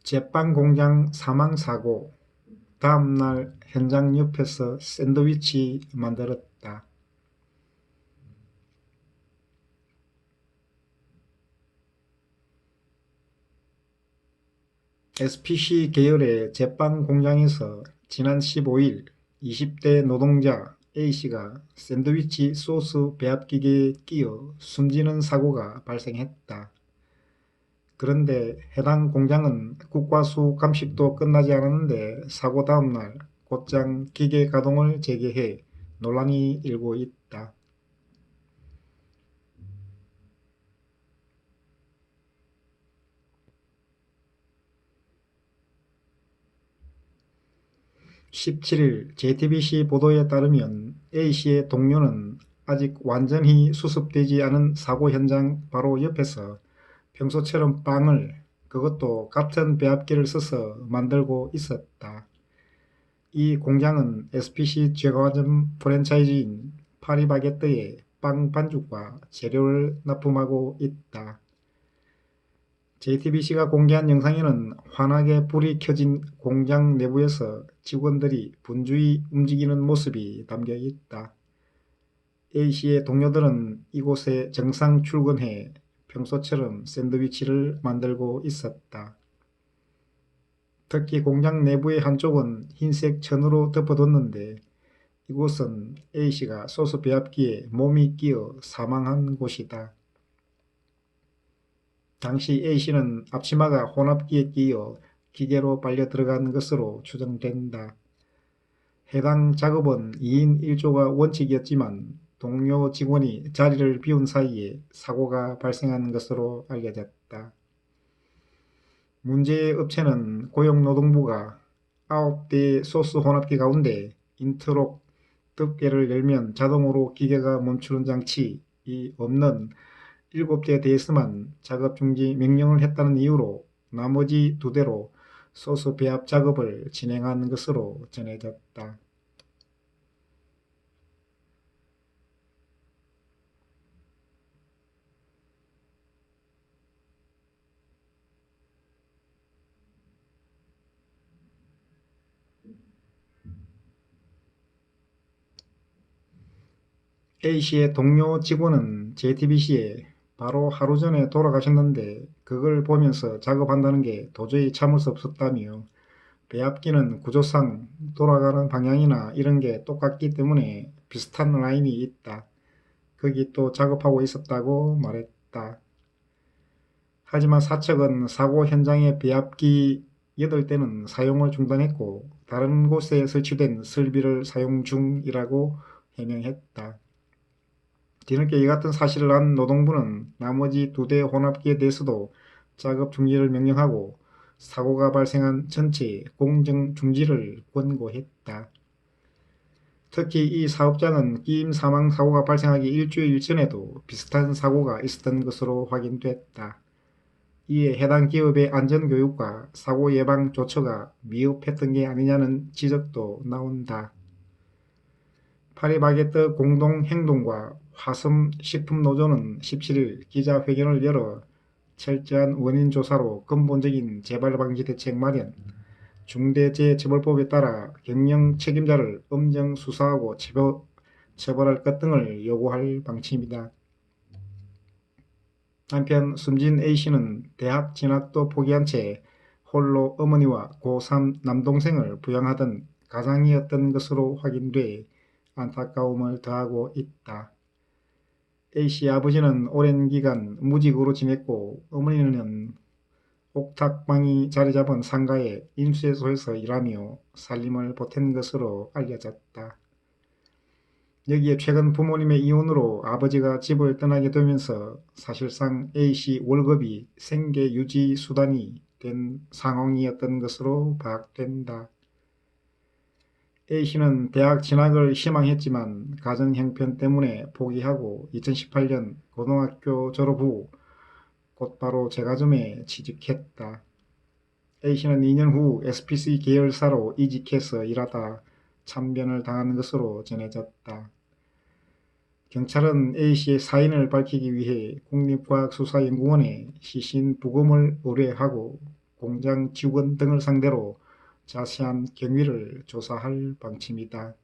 제빵 공장 사망사고. 다음날 현장 옆에서 샌드위치 만들었다. SPC 계열의 제빵 공장에서 지난 15일 20대 노동자 A씨가 샌드위치 소스 배합기계에 끼어 숨지는 사고가 발생했다. 그런데 해당 공장은 국과수 감식도 끝나지 않았는데 사고 다음날 곧장 기계 가동을 재개해 논란이 일고 있다. 17일 JTBC 보도에 따르면 A씨의 동료는 아직 완전히 수습되지 않은 사고 현장 바로 옆에서 평소처럼 빵을, 그것도 같은 배합기를 써서 만들고 있었다. 이 공장은 SPC 제과점 프랜차이즈인 파리바게뜨에 빵 반죽과 재료를 납품하고 있다. JTBC가 공개한 영상에는 환하게 불이 켜진 공장 내부에서 직원들이 분주히 움직이는 모습이 담겨 있다. A씨의 동료들은 이곳에 정상 출근해 평소처럼 샌드위치를 만들고 있었다. 특히 공장 내부의 한쪽은 흰색 천으로 덮어뒀는데 이곳은 A씨가 소스 배합기에 몸이 끼어 사망한 곳이다. 당시 A씨는 앞치마가 혼합기에 끼어 기계로 빨려 들어간 것으로 추정된다. 해당 작업은 2인 1조가 원칙이었지만 동료 직원이 자리를 비운 사이에 사고가 발생한 것으로 알려졌다. 문제의 업체는 고용노동부가 9대의 소스 혼합기 가운데 인트록 덮개를 열면 자동으로 기계가 멈추는 장치이 없는 7대에 대해서만 작업 중지 명령을 했다는 이유로 나머지 2대로 소스 배합 작업을 진행한 것으로 전해졌다. A씨의 동료 직원은 JTBC에 바로 하루 전에 돌아가셨는데 그걸 보면서 작업한다는 게 도저히 참을 수 없었다며 배합기는 구조상 돌아가는 방향이나 이런 게 똑같기 때문에 비슷한 라인이 있다. 거기 또 작업하고 있었다고 말했다. 하지만 사측은 사고 현장의 배합기 8대는 사용을 중단했고 다른 곳에 설치된 설비를 사용 중이라고 해명했다. 뒤늦게 이 같은 사실을 안 노동부는 나머지 2대 혼합기에 대해서도 작업 중지를 명령하고 사고가 발생한 전체 공정 중지를 권고했다. 특히 이 사업장은 끼임 사망 사고가 발생하기 일주일 전에도 비슷한 사고가 있었던 것으로 확인됐다. 이에 해당 기업의 안전교육과 사고 예방 조처가 미흡했던 게 아니냐는 지적도 나온다. 파리바게뜨 공동행동과 화섬식품노조는 17일 기자회견을 열어 철저한 원인 조사로 근본적인 재발방지 대책 마련, 중대재해처벌법에 따라 경영 책임자를 엄정 수사하고 처벌할 것 등을 요구할 방침이다. 한편 숨진 A씨는 대학 진학도 포기한 채 홀로 어머니와 고3 남동생을 부양하던 가장이었던 것으로 확인돼 안타까움을 더하고 있다. A씨 아버지는 오랜 기간 무직으로 지냈고 어머니는 옥탑방이 자리잡은 상가의 인쇄소에서 일하며 살림을 보탠 것으로 알려졌다. 여기에 최근 부모님의 이혼으로 아버지가 집을 떠나게 되면서 사실상 A씨 월급이 생계 유지 수단이 된 상황이었던 것으로 파악된다. A씨는 대학 진학을 희망했지만 가정 형편 때문에 포기하고 2018년 고등학교 졸업 후 곧바로 제과점에 취직했다. A씨는 2년 후 SPC 계열사로 이직해서 일하다 참변을 당한 것으로 전해졌다. 경찰은 A씨의 사인을 밝히기 위해 국립과학수사연구원에 시신 부검을 의뢰하고 공장 직원 등을 상대로 자세한 경위를 조사할 방침이다.